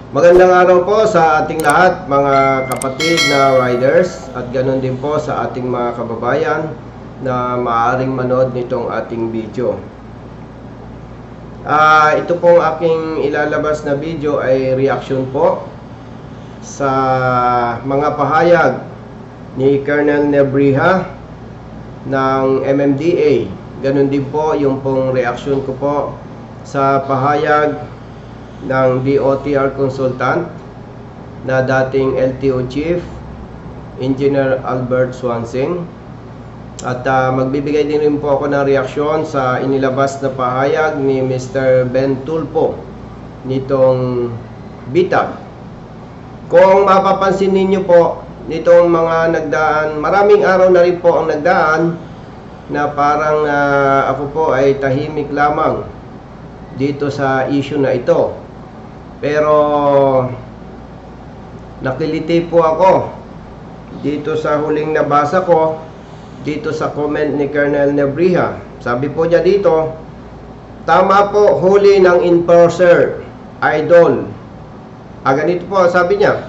Magandang araw po sa ating lahat, mga kapatid na riders, at ganoon din po sa ating mga kababayan na maaaring manood nitong ating video. Ito pong aking ilalabas na video ay reaction po sa mga pahayag ni Colonel Nebrija ng MMDA. Ganoon din po yung pong reaction ko po sa pahayag ng DOTR consultant na dating LTO Chief Engineer Albert Swansing, at magbibigay din rin po ako ng reaksyon sa inilabas na pahayag ni Mr. Ben Tulfo nitong BITAG. Kung mapapansin ninyo po, nitong mga nagdaan, maraming araw na rin po ang nagdaan na parang ako po ay tahimik lamang dito sa issue na ito. Pero nakiliti po ako dito sa huling nabasa ko dito sa comment ni Colonel Nebrija. Sabi po niya dito, tama po, huli ng enforcer, idol. Ganito po sabi niya,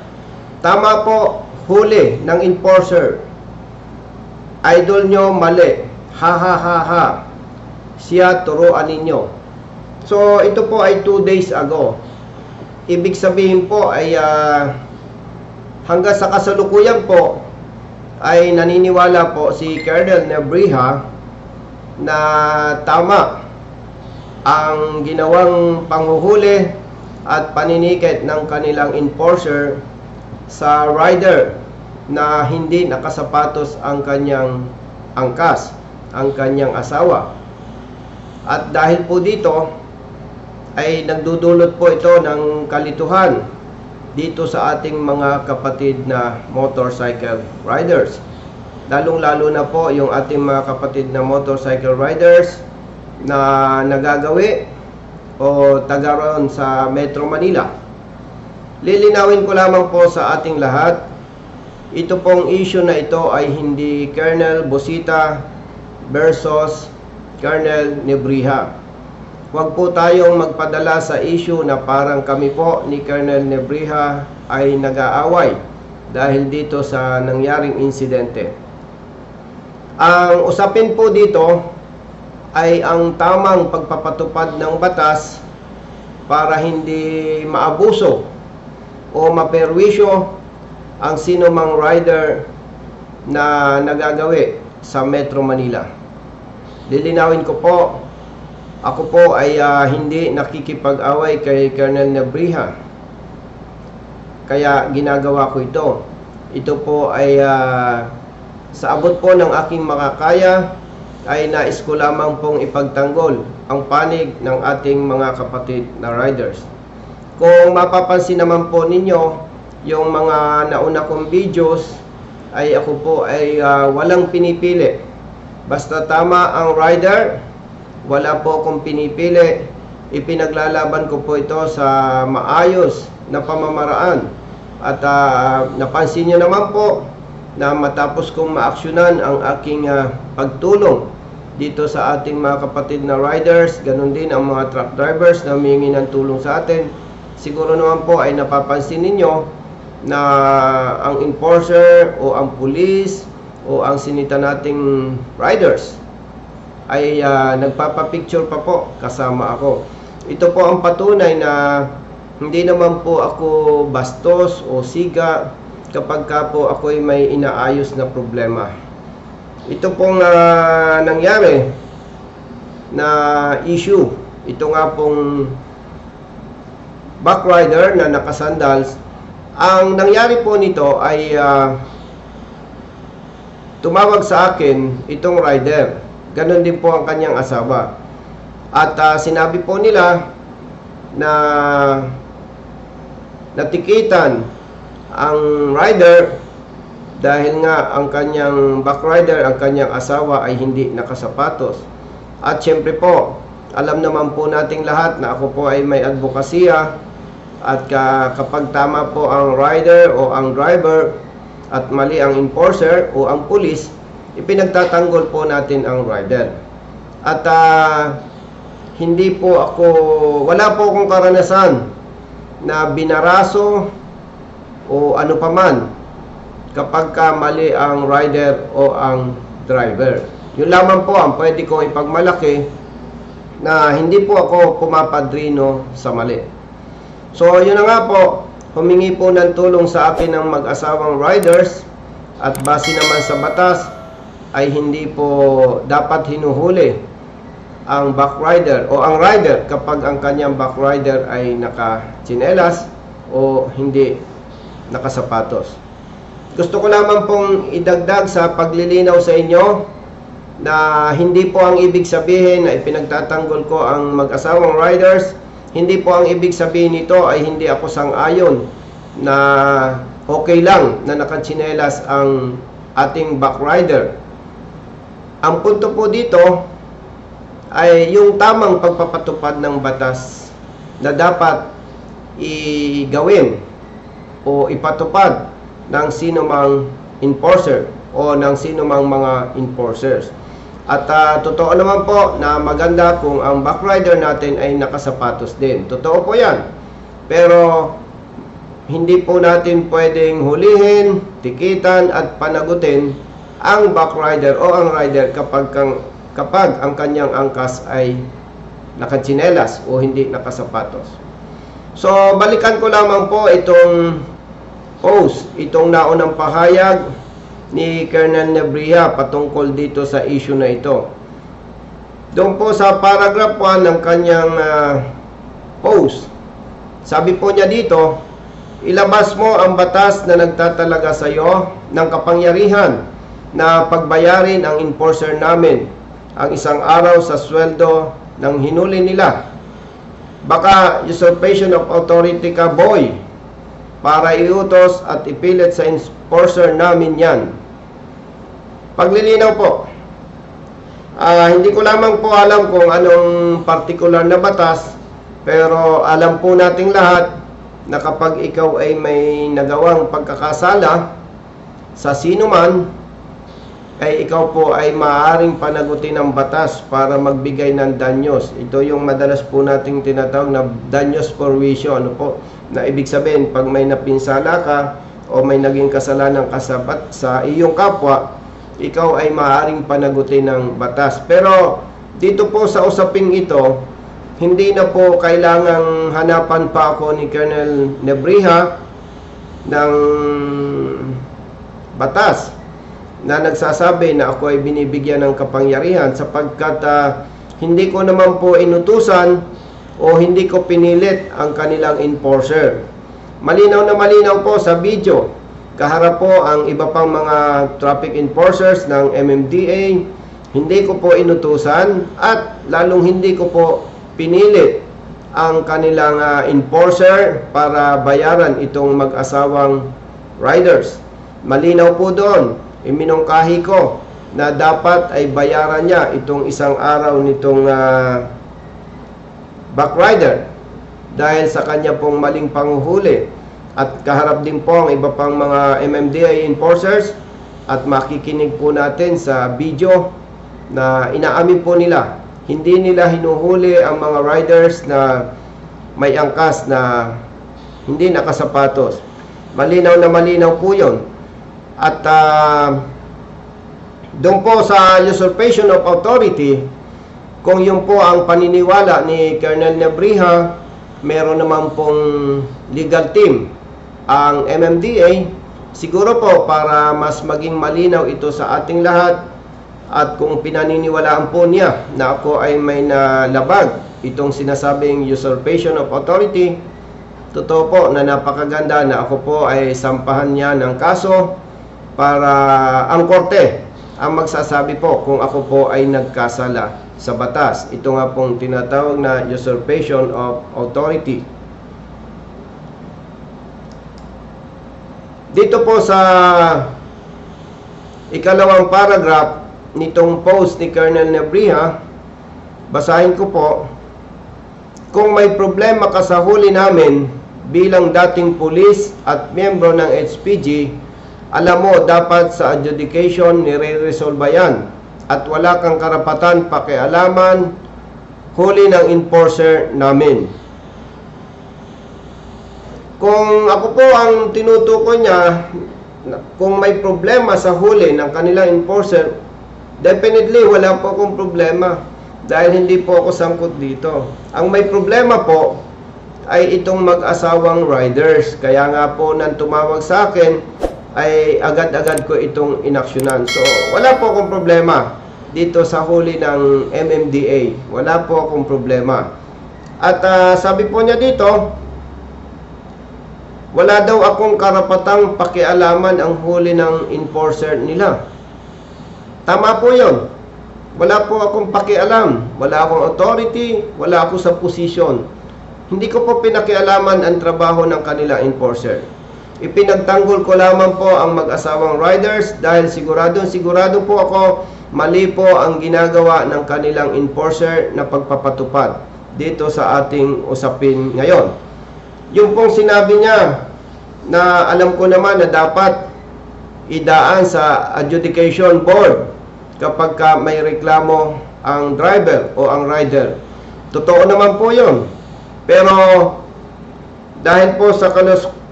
tama po, huli ng enforcer, idol nyo mali, ha ha ha ha, siya turuan ninyo. So ito po ay 2 days ago. Ibig sabihin po ay hanggang sa kasalukuyan po ay naniniwala po si Colonel Nebrija na tama ang ginawang panghuhuli at paninikit ng kanilang enforcer sa rider na hindi nakasapatos ang kanyang angkas, ang kanyang asawa. At dahil po dito ay nagdudulot po ito ng kalituhan dito sa ating mga kapatid na motorcycle riders. Lalong-lalo na po yung ating mga kapatid na motorcycle riders na nagagawi o taga-roon sa Metro Manila. Lilinawin ko lamang po sa ating lahat, ito pong issue na ito ay hindi Colonel Busita versus Colonel Nebrija. Huwag po tayong magpadala sa issue na parang kami po ni Colonel Nebrija ay nag-aaway dahil dito sa nangyaring insidente. Ang usapin po dito ay ang tamang pagpapatupad ng batas para hindi maabuso o maperwisyo ang sinumang rider na nagagawi sa Metro Manila. Lilinawin ko po, ako po ay hindi nakikipag-away kay Colonel Nebrija. Kaya ginagawa ko ito. Ito po ay sa abot po ng aking makakaya ay nais ko lamang pong ipagtanggol ang panig ng ating mga kapatid na riders. Kung mapapansin naman po ninyo yung mga nauna kong videos, ay ako po ay walang pinipili. Basta tama ang rider, wala po akong pinipili. Ipinaglalaban ko po ito sa maayos na pamamaraan. At napansin nyo naman po na matapos kong maaksyonan ang aking pagtulong dito sa ating mga kapatid na riders, ganun din ang mga truck drivers na humingi ng tulong sa atin, siguro naman po ay napapansin ninyo na ang enforcer o ang police o ang sinita nating riders ay nagpapapicture pa po kasama ako. Ito po ang patunay na hindi naman po ako bastos o siga kapag ka po ako ay may inaayos na problema. Ito pong nangyari na issue, ito nga pong backrider na nakasandals, ang nangyari po nito ay tumawag sa akin itong rider. Ganon din po ang kanyang asawa. At sinabi po nila na natikitan ang rider dahil nga ang kanyang backrider, ang kanyang asawa ay hindi nakasapatos. At syempre po, alam naman po nating lahat na ako po ay may advokasya, at kapag tama po ang rider o ang driver at mali ang enforcer o ang police, ipinagtatanggol po natin ang rider. At hindi po ako, wala po akong karanasan na binaraso o ano paman kapag ka mali ang rider o ang driver. Yun lamang po ang pwede kong ipagmalaki, na hindi po ako pumapadrino sa mali. So yun na nga po, humingi po ng tulong sa akin ng mag-asawang riders, at base naman sa batas ay hindi po dapat hinuhuli ang backrider o ang rider kapag ang kanyang backrider ay naka-tsinelas o hindi nakasapatos. Gusto ko lamang pong idagdag sa paglilinaw sa inyo na hindi po ang ibig sabihin na ipinagtatanggol ko ang mag-asawang riders. Hindi po ang ibig sabihin nito ay hindi ako sang-ayon na okay lang na nakatsinelas ang ating backrider. Ang punto po dito ay yung tamang pagpapatupad ng batas na dapat igawin o ipatupad ng sino mang enforcer o ng sino mang mga enforcers. At totoo naman po na maganda kung ang backrider natin ay nakasapatos din. Totoo po yan. Pero hindi po natin pwedeng hulihin, tikitan at panagutin ang backrider o ang rider kapag ang kanyang angkas ay nakatsinelas o hindi nakasapatos. So balikan ko lamang po itong post, itong naunang pahayag ni Colonel Nebria patungkol dito sa issue na ito. Doon po sa paragraph 1 ng kanyang post, sabi po niya dito, ilabas mo ang batas na nagtatalaga sa iyo ng kapangyarihan na pagbayarin ang enforcer namin ang isang araw sa sweldo ng hinuli nila. Baka usurpation of authority ka, boy, para iutos at ipilit sa enforcer namin yan. Paglilinaw po, hindi ko lamang po alam kung anong particular na batas, pero alam po nating lahat na kapag ikaw ay may nagawang pagkakasala sa sino man, ay ikaw po ay maaaring panagutin ng batas para magbigay ng danyos. Ito yung madalas po nating tinatawag na danyos for wisyo. Ano po? Na ibig sabihin, pag may napinsala ka o may naging kasalanan ka sa iyong kapwa, ikaw ay maaaring panagutin ng batas. Pero dito po sa usaping ito, hindi na po kailangang hanapan pa ako ni Colonel Nebria ng batas na nagsasabi na ako ay binibigyan ng kapangyarihan, sapagkat hindi ko naman po inutusan o hindi ko pinilit ang kanilang enforcer. Malinaw na malinaw po sa video, kaharap po ang iba pang mga traffic enforcers ng MMDA, hindi ko po inutusan at lalong hindi ko po pinilit ang kanilang enforcer para bayaran itong mag-asawang riders. Malinaw po doon, iminungkahi ko na dapat ay bayaran niya itong isang araw nitong backrider dahil sa kanya pong maling panguhuli. At kaharap din po ang iba pang mga MMDA enforcers, at makikinig po natin sa video na inaamin po nila, hindi nila hinuhuli ang mga riders na may angkas na hindi nakasapatos. Malinaw na malinaw po yun. At doon po sa usurpation of authority, kung yun po ang paniniwala ni Colonel Nebria, meron naman pong legal team ang MMDA. Siguro po para mas maging malinaw ito sa ating lahat, at kung pinaniniwalaan po niya na ako ay may nalabag itong sinasabing usurpation of authority, totoo po na napakaganda na ako po ay sampahan niya ng kaso para ang korte ang magsasabi po kung ako po ay nagkasala sa batas. Ito nga pong tinatawag na usurpation of authority. Dito po sa ikalawang paragraph nitong post ni Colonel Nebria, basahin ko po, kung may problema ka sa huli namin bilang dating pulis at miyembro ng HPG, alam mo dapat sa adjudication nire-resolve yan at wala kang karapatan pakialaman huli ng enforcer namin. Kung ako po ang tinutukoy niya, kung may problema sa huli ng kanilang enforcer, definitely wala po akong problema dahil hindi po ako sangkot dito. Ang may problema po ay itong mag-asawang riders. Kaya nga po nang tumawag sa akin ay agad-agad ko itong inaksyonan. So wala po akong problema dito sa huli ng MMDA. Wala po akong problema. At sabi po niya dito, wala daw akong karapatang pakialaman ang huli ng enforcer nila. Tama po yun. Wala po akong pakialam. Wala akong authority. Wala ako sa posisyon. Hindi ko po pinakialaman ang trabaho ng kanilang enforcer. Ipinagtanggol ko lamang po ang mag-asawang riders dahil sigurado po ako mali po ang ginagawa ng kanilang enforcer na pagpapatupad dito sa ating usapin ngayon. Yung pong sinabi niya na alam ko naman na dapat idaan sa adjudication board kapag may reklamo ang driver o ang rider. Totoo naman po yun. Pero dahil po sa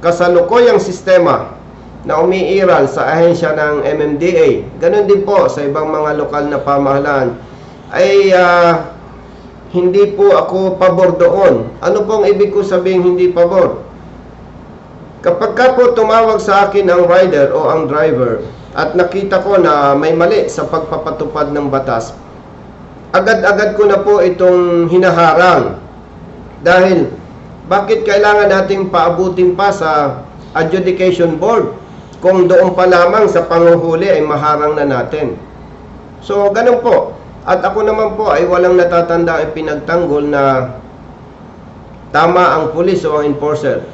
kasalukuyang sistema na umiiral sa ahensya ng MMDA, ganun din po sa ibang mga lokal na pamahalaan, ay hindi po ako pabor doon. Ano pong ibig ko sabihin hindi pabor? Kapag ka po tumawag sa akin ang rider o ang driver at nakita ko na may mali sa pagpapatupad ng batas, agad-agad ko na po itong hinaharang. Dahil bakit kailangan nating paabutin pa sa adjudication board kung doon pa lamang sa panguhuli ay maharang na natin? So ganun po. At ako naman po ay walang natatanda ay pinagtanggol na tama ang pulis o ang enforcer.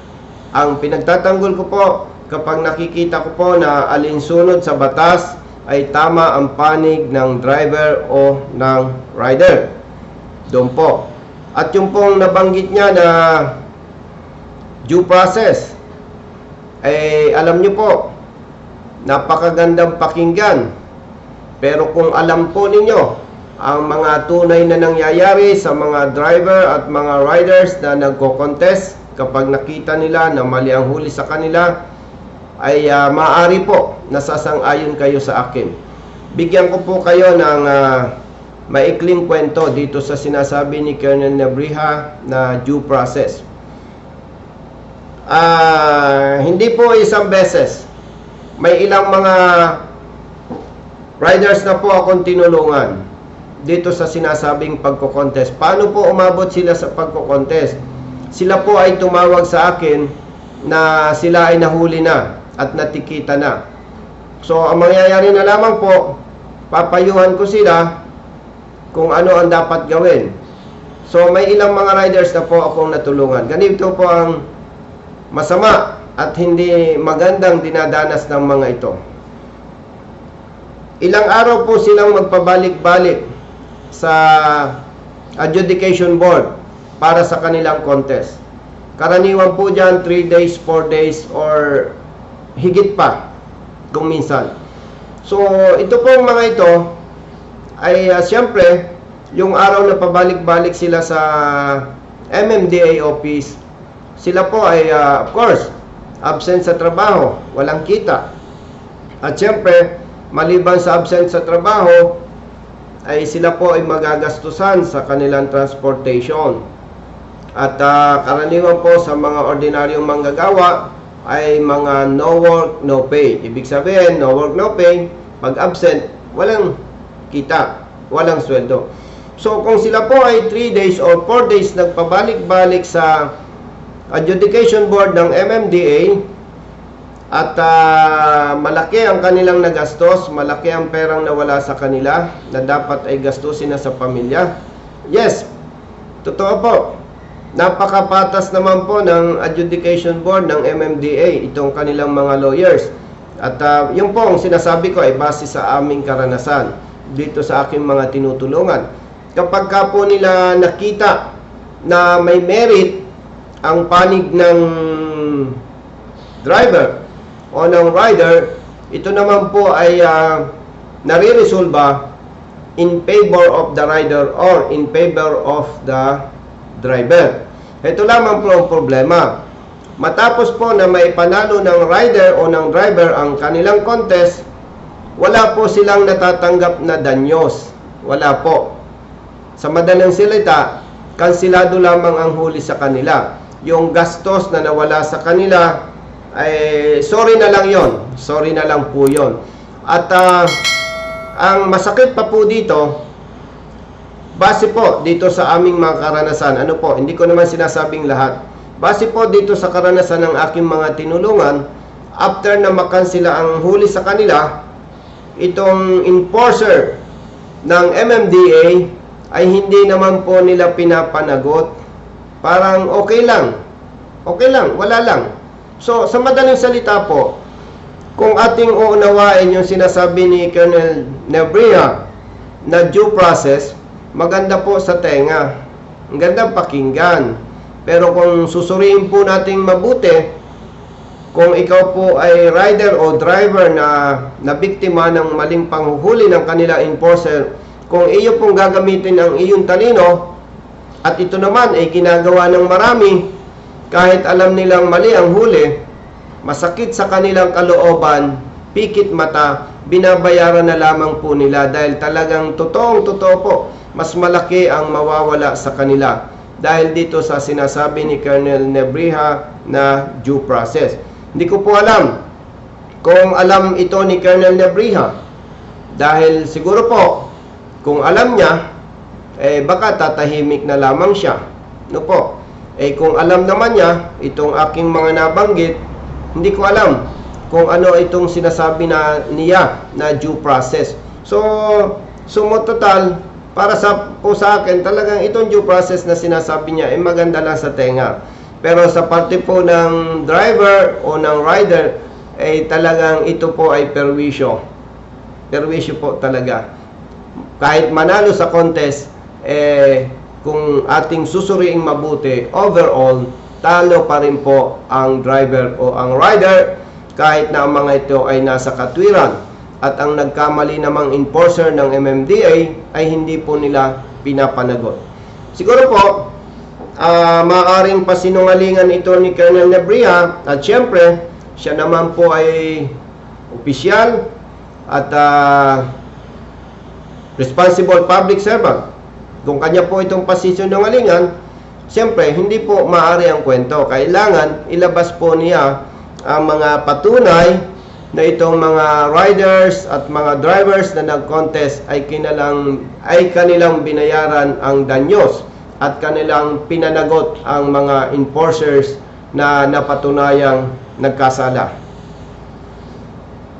Ang pinagtatanggol ko po kapag nakikita ko po na alinsunod sa batas ay tama ang panig ng driver o ng rider. Doon po. At yung pong nabanggit niya na due process, ay alam niyo po, napakagandang pakinggan. Pero kung alam po ninyo ang mga tunay na nangyayari sa mga driver at mga riders na nagko-contest, kapag nakita nila na mali ang huli sa kanila, ay maaari po nasasang-ayon kayo sa akin. Bigyan ko po kayo ng maikling kwento dito sa sinasabi ni Colonel Nebrija na due process. Hindi po isang beses. May ilang mga riders na po akong tinulungan dito sa sinasabing pagko-contest. Paano po umabot sila sa pagko-contest? Sila po ay tumawag sa akin na sila ay nahuli na at natikita na. So, ang mangyayari na lamang po, papayuhan ko sila kung ano ang dapat gawin. So, may ilang mga riders na po akong natulungan. Ganito po ang masama at hindi magandang dinadanas ng mga ito. Ilang araw po silang magpabalik-balik sa adjudication board para sa kanilang contest. Karaniwan po dyan 3 days, 4 days or higit pa kung minsan. So ito po mga ito ay siyempre yung araw na pabalik-balik sila sa MMDA office, sila po ay of course absent sa trabaho, walang kita. At siyempre maliban sa absent sa trabaho ay sila po ay magagastusan sa kanilang transportation. At karaniwan po sa mga ordinaryong manggagawa ay mga no work, no pay. Ibig sabihin, no work, no pay. Pag absent, walang kita, walang sweldo. So kung sila po ay 3 days or 4 days nagpabalik-balik sa adjudication board ng MMDA at malaki ang kanilang nagastos, malaki ang perang nawala sa kanila na dapat ay gastusin na sa pamilya. Yes, totoo po. Napakapatas naman po ng adjudication board ng MMDA, itong kanilang mga lawyers. At yung po ang sinasabi ko ay base sa aming karanasan dito sa aking mga tinutulungan. Kapag ka po nila nakita na may merit ang panig ng driver o ng rider, ito naman po ay nare-resolba in favor of the rider or in favor of the driver. Ito lamang po ang problema. Matapos po na may panalo ng rider o ng driver ang kanilang contest, wala po silang natatanggap na danyos. Wala po. Sa madaling salita, kansilado lamang ang huli sa kanila. Yung gastos na nawala sa kanila, ay sorry na lang yon. Sorry na lang po yon. At ang masakit pa po dito, base po dito sa aming mga karanasan, ano po, hindi ko naman sinasabing lahat. Base po dito sa karanasan ng aking mga tinulungan, after na makansila ang huli sa kanila, itong enforcer ng MMDA ay hindi naman po nila pinapanagot. Parang okay lang, wala lang. So, sa madaling salita po, kung ating uunawain yung sinasabi ni Colonel Nebria na due process, maganda po sa tenga, ang gandang pakinggan. Pero kung susuriin po nating mabuti, kung ikaw po ay rider o driver na biktima ng maling panghuhuli ng kanila enforcer, kung iyo pong gagamitin ang iyong talino, at ito naman ay ginagawa ng marami, kahit alam nilang mali ang huli, masakit sa kanilang kalooban, pikit mata, binabayaran na lamang po nila dahil talagang totoo po, mas malaki ang mawawala sa kanila dahil dito sa sinasabi ni Colonel Nebria na due process. Hindi ko po alam kung alam ito ni Colonel Nebria, dahil siguro po kung alam niya, baka tatahimik na lamang siya. No po? Kung alam naman niya itong aking mga nabanggit, hindi ko alam kung ano itong sinasabi niya na due process. So total, para po sa akin, talagang itong due process na sinasabi niya ay maganda lang sa tenga. Pero sa parte po ng driver o ng rider, talagang ito po ay perwisyo. Perwisyo po talaga. Kahit manalo sa contest, kung ating susuriing mabuti, overall, talo pa rin po ang driver o ang rider, kahit na ang mga ito ay nasa katwiran. At ang nagkamali namang enforcer ng MMDA ay hindi po nila pinapanagot. Siguro po, maaaring pasinungalingan ito ni Colonel Nebria, at syempre, siya naman po ay opisyal at responsible public servant. Kung kanya po itong pasinungalingan, syempre, hindi po maaari ang kwento. Kailangan ilabas po niya ang mga patunay na itong mga riders at mga drivers na nag-contest ay kanilang binayaran ang danyos at kanilang pinanagot ang mga enforcers na napatunayang nagkasala.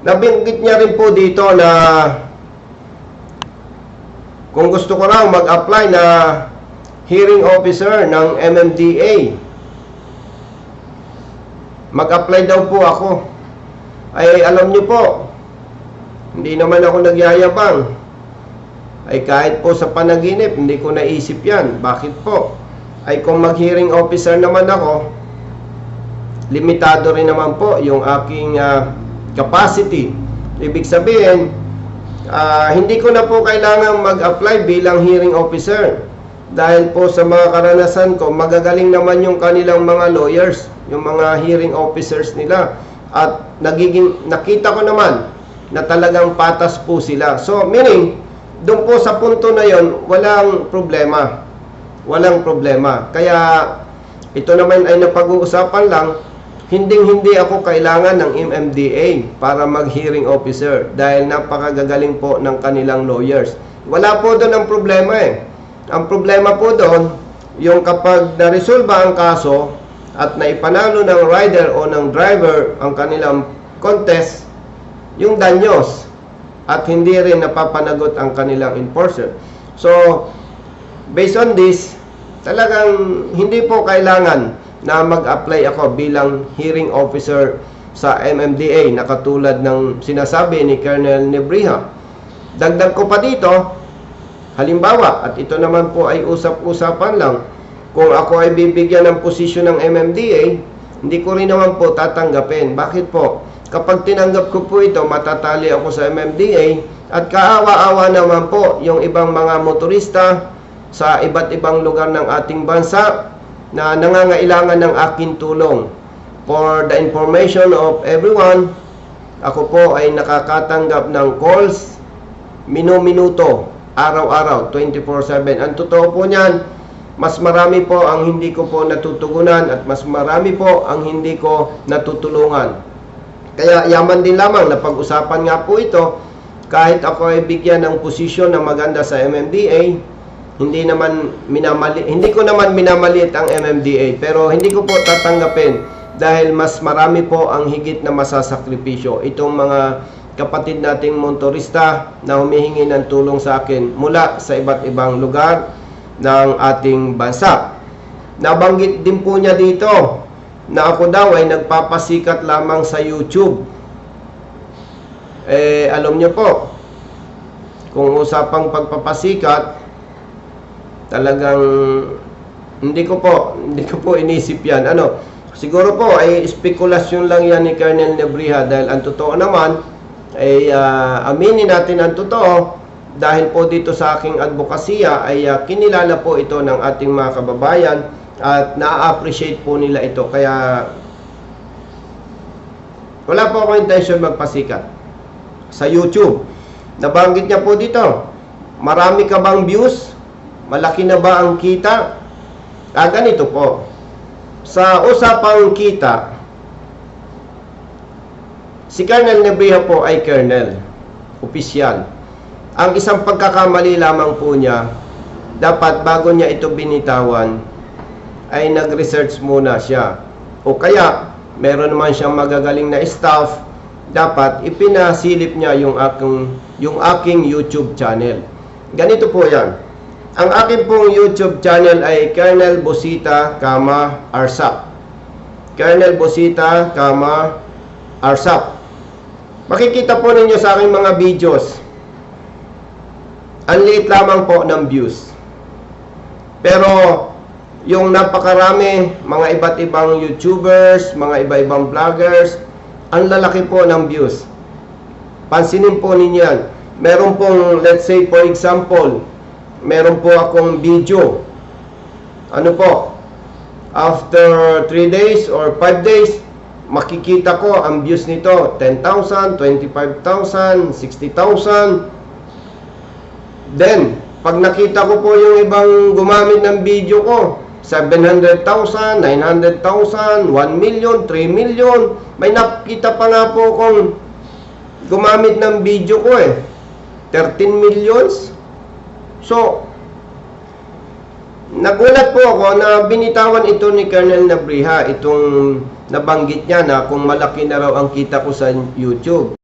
Nabanggit niya rin po dito na kung gusto ko raw mag-apply na hearing officer ng MMDA, mag-apply daw po ako. Ay alam niyo po, hindi naman ako nagyayabang. Ay kahit po sa panaginip, hindi ko naisip yan. Bakit po? Ay kung mag-hearing officer naman ako, limitado rin naman po yung aking capacity. Ibig sabihin, hindi ko na po kailangang mag-apply bilang hearing officer. Dahil po sa mga karanasan ko, magagaling naman yung kanilang mga lawyers, yung mga hearing officers nila. At nakita ko naman na talagang patas po sila. So, meaning, doon po sa punto na yon, walang problema. Walang problema. Kaya, ito naman ay napag-uusapan lang, hindi ako kailangan ng MMDA para mag-hearing officer dahil napakagagaling po ng kanilang lawyers. Wala po doon ang problema Ang problema po doon, yung kapag naresolba ang kaso, at naipanalo ng rider o ng driver ang kanilang contest, yung danyos, at hindi rin napapanagot ang kanilang enforcer. So, based on this, talagang hindi po kailangan na mag-apply ako bilang hearing officer sa MMDA na katulad ng sinasabi ni Colonel Nebria. Dagdag ko pa dito, halimbawa, at ito naman po ay usap-usapan lang, kung ako ay bibigyan ng posisyon ng MMDA, hindi ko rin naman po tatanggapin. Bakit po? Kapag tinanggap ko po ito, matatali ako sa MMDA at kaawa-awa naman po yung ibang mga motorista sa iba't ibang lugar ng ating bansa na nangangailangan ng aking tulong. For the information of everyone, ako po ay nakakatanggap ng calls minu-minuto, araw-araw, 24/7. Ang totoo po niyan, mas marami po ang hindi ko po natutugunan at mas marami po ang hindi ko natutulungan. Kaya yaman din lamang na pag-usapan nga po ito, kahit ako ay bigyan ng posisyon na maganda sa MMDA, hindi ko naman minamaliit ang MMDA, pero hindi ko po tatanggapin dahil mas marami po ang higit na masasakripisyo. Itong mga kapatid nating motorista na humihingi ng tulong sa akin mula sa iba't ibang lugar ng ating bansa. Nabanggit din po niya dito na ako daw ay nagpapasikat lamang sa YouTube. Alam niyo po, kung usapang pagpapasikat, talagang hindi ko po inisip yan. Siguro po ay spekulasyon lang yan ni Colonel Nebriha, dahil ang totoo naman ay aminin natin ang totoo, dahil po dito sa aking advokasya ay kinilala po ito ng ating mga kababayan at na-appreciate po nila ito. Kaya wala po akong intention magpasikat sa YouTube. Nabanggit niya po dito, marami ka bang views? Malaki na ba ang kita? Ganito po. Sa usapang kita, si Colonel Nebriha po ay Colonel, opisyal. Ang isang pagkakamali lamang po niya, dapat bago niya ito binitawan, ay nag-research muna siya. O kaya, meron naman siyang magagaling na staff, dapat ipinasilip niya yung aking YouTube channel. Ganito po yan. Ang aking pong YouTube channel ay Colonel Bosita, Arsap. Colonel Bosita, Arsap. Makikita po ninyo sa aking mga videos, ang liit lamang po ng views. Pero yung napakarami, mga iba't ibang YouTubers, mga iba-ibang vloggers, ang lalaki po ng views. Pansinin po ninyo yan. Meron pong, let's say for example, meron po akong video. After 3 days or 5 days, makikita ko ang views nito 10,000, 25,000, 60,000. Then, pag nakita ko po yung ibang gumamit ng video ko, 700,000, 900,000, 1 million, 3 million. May nakita pa nga po kung gumamit ng video ko 13 millions. So, nagulat po ako na binitawan ito ni Colonel Nebriha, itong nabanggit niya na kung malaki na raw ang kita ko sa YouTube.